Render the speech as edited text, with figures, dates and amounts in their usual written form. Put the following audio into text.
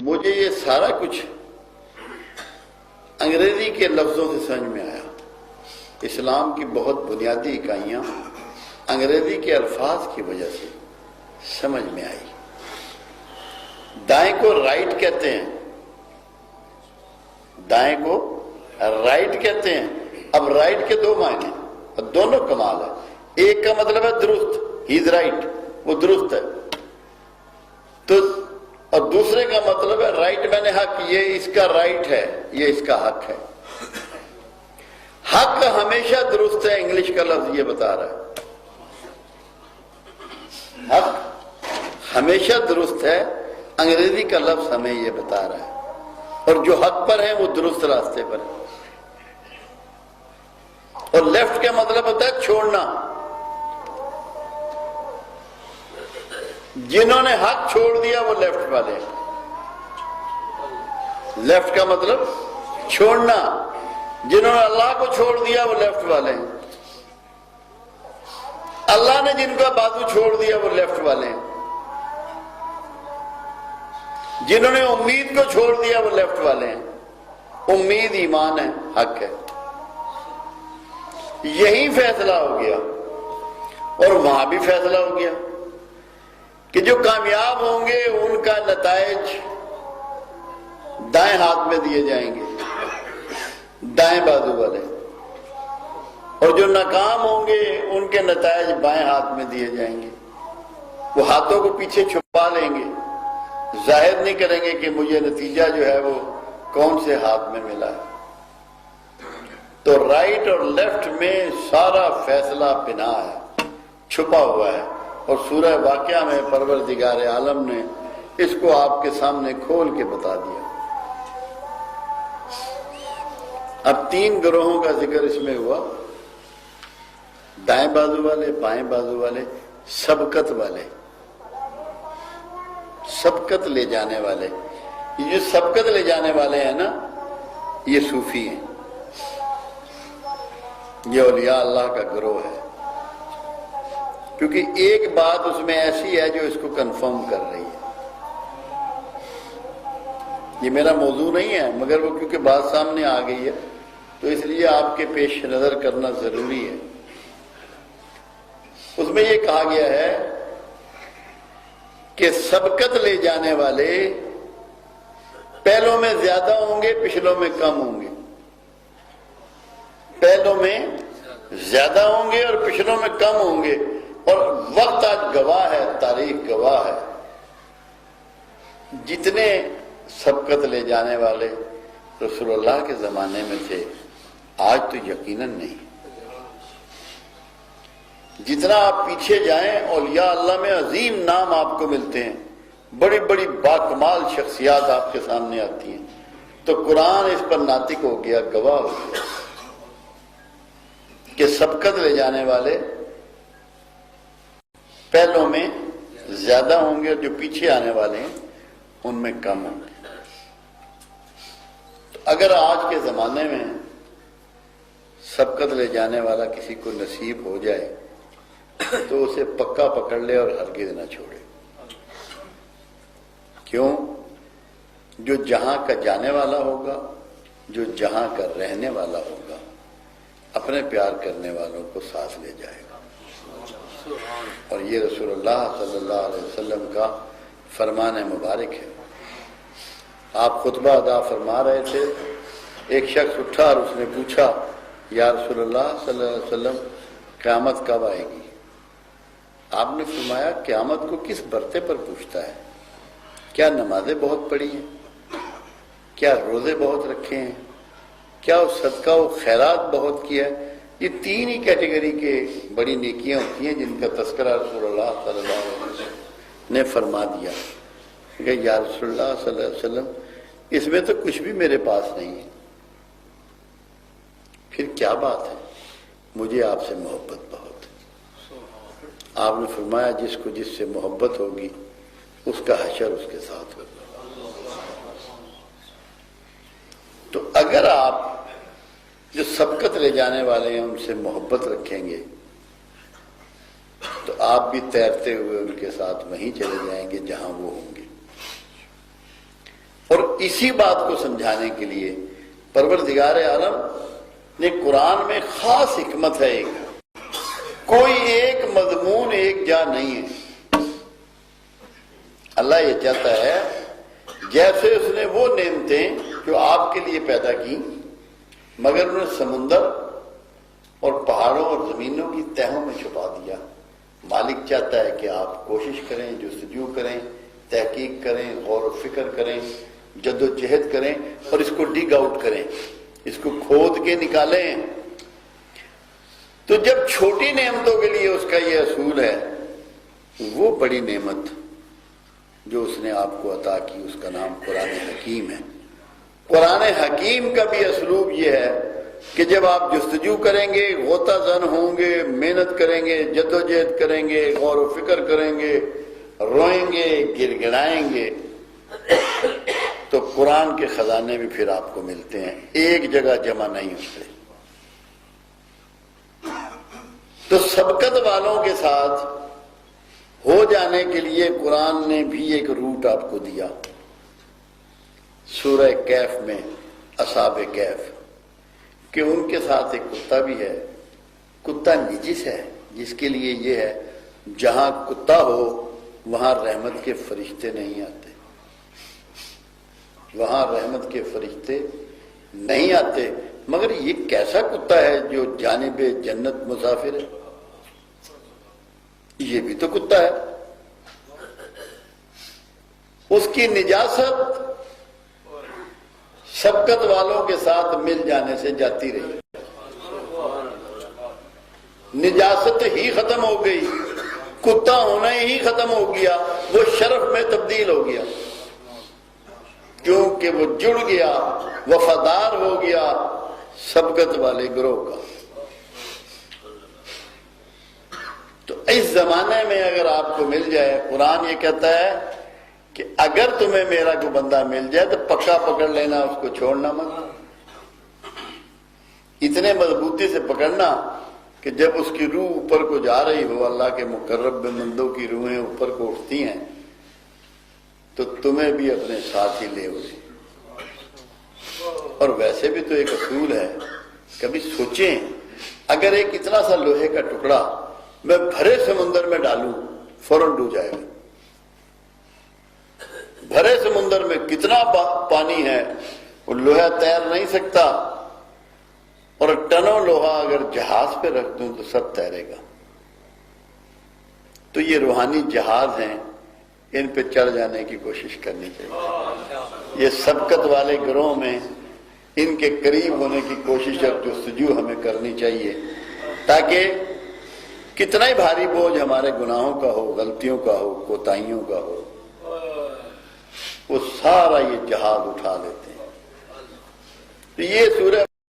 مجھے یہ سارا کچھ انگریزی کے لفظوں سے سمجھ میں آیا۔ اسلام کی بہت بنیادی اکائیاں انگریزی کے الفاظ کی وجہ سے سمجھ میں آئی۔ دائیں کو رائٹ کہتے ہیں، دائیں کو رائٹ کہتے ہیں۔ اب رائٹ کے دو معنی، دونوں کمال ہے۔ ایک کا مطلب ہے درست، ہی از رائٹ، وہ درست ہے، تو اور دوسرے کا مطلب ہے رائٹ میں نے حق، یہ اس کا رائٹ ہے، یہ اس کا حق ہے۔ حق ہمیشہ درست ہے، انگلش کا لفظ یہ بتا رہا ہے۔ حق ہمیشہ درست ہے، انگریزی کا لفظ ہمیں یہ بتا رہا ہے، اور جو حق پر ہیں وہ درست راستے پر ہیں۔ اور لیفٹ کا مطلب ہوتا ہے چھوڑنا۔ جنہوں نے حق چھوڑ دیا وہ لیفٹ والے ہیں۔ لیفٹ کا مطلب چھوڑنا، جنہوں نے اللہ کو چھوڑ دیا وہ لیفٹ والے ہیں۔ اللہ نے جن کا بازو چھوڑ دیا وہ لیفٹ والے ہیں۔ جنہوں نے امید کو چھوڑ دیا وہ لیفٹ والے ہیں۔ امید ایمان ہے، حق ہے۔ یہی فیصلہ ہو گیا، اور وہاں بھی فیصلہ ہو گیا کہ جو کامیاب ہوں گے ان کا نتائج دائیں ہاتھ میں دیے جائیں گے، دائیں بازو والے، اور جو ناکام ہوں گے ان کے نتائج بائیں ہاتھ میں دیے جائیں گے۔ وہ ہاتھوں کو پیچھے چھپا لیں گے، ظاہر نہیں کریں گے کہ مجھے نتیجہ جو ہے وہ کون سے ہاتھ میں ملا ہے۔ تو رائٹ اور لیفٹ میں سارا فیصلہ بنا ہے، چھپا ہوا ہے، اور سورہ واقعہ میں پروردگار عالم نے اس کو آپ کے سامنے کھول کے بتا دیا۔ اب تین گروہوں کا ذکر اس میں ہوا، دائیں بازو والے، بائیں بازو والے، سبقت والے، سبقت لے جانے والے۔ یہ جو سبقت لے جانے والے ہیں نا، یہ صوفی ہیں، یہ اولیاء اللہ کا گروہ ہے، کیونکہ ایک بات اس میں ایسی ہے جو اس کو کنفرم کر رہی ہے۔ یہ میرا موضوع نہیں ہے، مگر وہ کیونکہ بات سامنے آ گئی ہے تو اس لیے آپ کے پیش نظر کرنا ضروری ہے۔ اس میں یہ کہا گیا ہے کہ سبقت لے جانے والے پہلوں میں زیادہ ہوں گے، پچھلوں میں کم ہوں گے۔ پہلوں میں زیادہ ہوں گے اور پچھلوں میں کم ہوں گے، اور وقت آج گواہ ہے، تاریخ گواہ ہے، جتنے سبقت لے جانے والے رسول اللہ کے زمانے میں تھے آج تو یقیناً نہیں۔ جتنا آپ پیچھے جائیں اولیاء اللہ میں عظیم نام آپ کو ملتے ہیں، بڑی بڑی باکمال شخصیات آپ کے سامنے آتی ہیں، تو قرآن اس پر ناطق ہو گیا، گواہ ہو گیا کہ سبقت لے جانے والے پہلوں میں زیادہ ہوں گے اور جو پیچھے آنے والے ہیں ان میں کم ہوں گے۔ تو اگر آج کے زمانے میں سبقت لے جانے والا کسی کو نصیب ہو جائے تو اسے پکا پکڑ لے اور ہرگز نہ چھوڑے۔ کیوں؟ جو جہاں کا جانے والا ہوگا، جو جہاں کا رہنے والا ہوگا، اپنے پیار کرنے والوں کو ساتھ لے جائے گا۔ اور یہ رسول اللہ صلی اللہ علیہ وسلم کا فرمان مبارک ہے۔ آپ خطبہ ادا فرما رہے تھے، ایک شخص اٹھا اور اس نے پوچھا، یا رسول اللہ صلی اللہ علیہ وسلم قیامت کب آئے گی؟ آپ نے فرمایا قیامت کو کس برتے پر پوچھتا ہے؟ کیا نمازیں بہت پڑھی ہیں؟ کیا روزے بہت رکھے ہیں؟ کیا صدقہ و خیرات بہت کیا ہے؟ یہ تین ہی کیٹیگری کے بڑی نیکیاں ہوتی ہیں جن کا تذکرہ رسول اللہ صلی اللہ علیہ وسلم نے فرما دیا کہ یا رسول اللہ صلی اللہ علیہ وسلم اس میں تو کچھ بھی میرے پاس نہیں ہے۔ پھر کیا بات ہے؟ مجھے آپ سے محبت بہت ہے۔ آپ نے فرمایا جس کو جس سے محبت ہوگی اس کا حشر اس کے ساتھ ہوگا۔ تو اگر آپ جو سبقت لے جانے والے ہیں ان سے محبت رکھیں گے تو آپ بھی تیرتے ہوئے ان کے ساتھ وہیں چلے جائیں گے جہاں وہ ہوں گے۔ اور اسی بات کو سمجھانے کے لیے پروردگار عالم نے قرآن میں خاص حکمت ہے، کوئی ایک مضمون ایک جا نہیں ہے۔ اللہ یہ چاہتا ہے جیسے اس نے وہ نعمتیں جو آپ کے لیے پیدا کی مگر انہیں سمندر اور پہاڑوں اور زمینوں کی تہوں میں چھپا دیا، مالک چاہتا ہے کہ آپ کوشش کریں، جستجو کریں، تحقیق کریں، غور و فکر کریں، جد و جہد کریں اور اس کو ڈگ آؤٹ کریں، اس کو کھود کے نکالیں۔ تو جب چھوٹی نعمتوں کے لیے اس کا یہ اصول ہے، وہ بڑی نعمت جو اس نے آپ کو عطا کی اس کا نام قرآن حکیم ہے۔ قرآن حکیم کا بھی اسلوب یہ ہے کہ جب آپ جستجو کریں گے، غوطہ زن ہوں گے، محنت کریں گے، جد و جہد کریں گے، غور و فکر کریں گے، روئیں گے، گر گڑائیں گے، تو قرآن کے خزانے بھی پھر آپ کو ملتے ہیں، ایک جگہ جمع نہیں ہوتے۔ تو سبقت والوں کے ساتھ ہو جانے کے لیے قرآن نے بھی ایک روٹ آپ کو دیا۔ سورہ کہف میں اصحاب کہف کہ ان کے ساتھ ایک کتا بھی ہے، کتا نجس ہے، جس کے لیے یہ ہے جہاں کتا ہو وہاں رحمت کے فرشتے نہیں آتے، وہاں رحمت کے فرشتے نہیں آتے۔ مگر یہ کیسا کتا ہے جو جانب جنت مسافر ہے؟ یہ بھی تو کتا ہے، اس کی نجاست سبقت والوں کے ساتھ مل جانے سے جاتی رہی، نجاست ہی ختم ہو گئی، کتا ہونا ہی ختم ہو گیا، وہ شرف میں تبدیل ہو گیا، کیونکہ وہ جڑ گیا، وفادار ہو گیا سبقت والے گروہ کا۔ تو اس زمانے میں اگر آپ کو مل جائے، قرآن یہ کہتا ہے کہ اگر تمہیں میرا کوئی بندہ مل جائے تو پکا پکڑ لینا، اس کو چھوڑنا مت، اتنے مضبوطی سے پکڑنا کہ جب اس کی روح اوپر کو جا رہی ہو، اللہ کے مقرب بندوں کی روحیں اوپر کو اٹھتی ہیں، تو تمہیں بھی اپنے ساتھ ہی لے اٹھے۔ اور ویسے بھی تو ایک اصول ہے، کبھی سوچیں اگر ایک اتنا سا لوہے کا ٹکڑا میں بھرے سمندر میں ڈالوں فوراً ڈوب جائے گا۔ بھرے سمندر میں کتنا پانی ہے، وہ لوہا تیر نہیں سکتا، اور ٹنوں لوہا اگر جہاز پہ رکھ دوں تو سب تیرے گا۔ تو یہ روحانی جہاز ہیں، ان پہ چڑھ جانے کی کوشش کرنی چاہیے۔ یہ سبقت والے گروہ میں ان کے قریب ہونے کی کوشش اور جستجو ہمیں کرنی چاہیے، تاکہ کتنا ہی بھاری بوجھ ہمارے گناہوں کا ہو، غلطیوں کا ہو، کوتاہیوں کا ہو، وہ سارا یہ جہاز اٹھا لیتے ہیں۔ تو یہ سورہ